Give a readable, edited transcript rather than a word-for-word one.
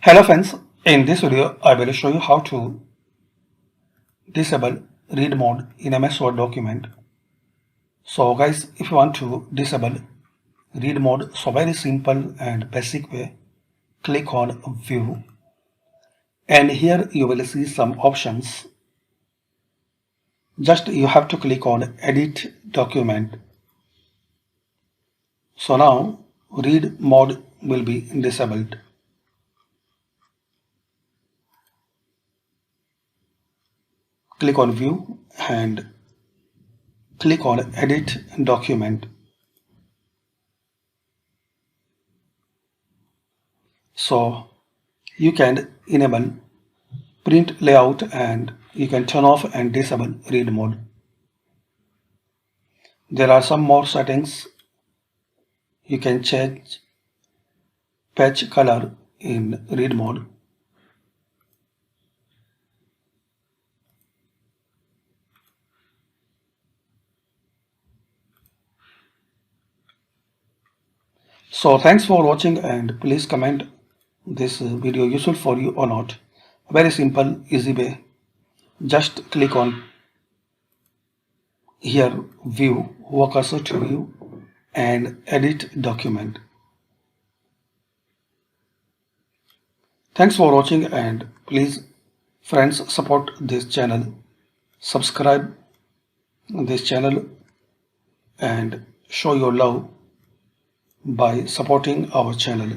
Hello friends, in this video I will show you how to disable read mode in MS Word document. So guys, if you want to disable read mode, so very simple and basic way, click on view and here you will see some options. Just you have to click on edit document. So now read mode will be disabled. Click on view and click on edit document. So you can enable print layout and you can turn off and disable read mode. There are some more settings. You can change page color in read mode. So thanks for watching and please comment this video useful for you or not. Very simple, easy way. Just click on here view, walk cursor to view and edit document. Thanks for watching and please friends support this channel. Subscribe this channel and show your love by supporting our channel.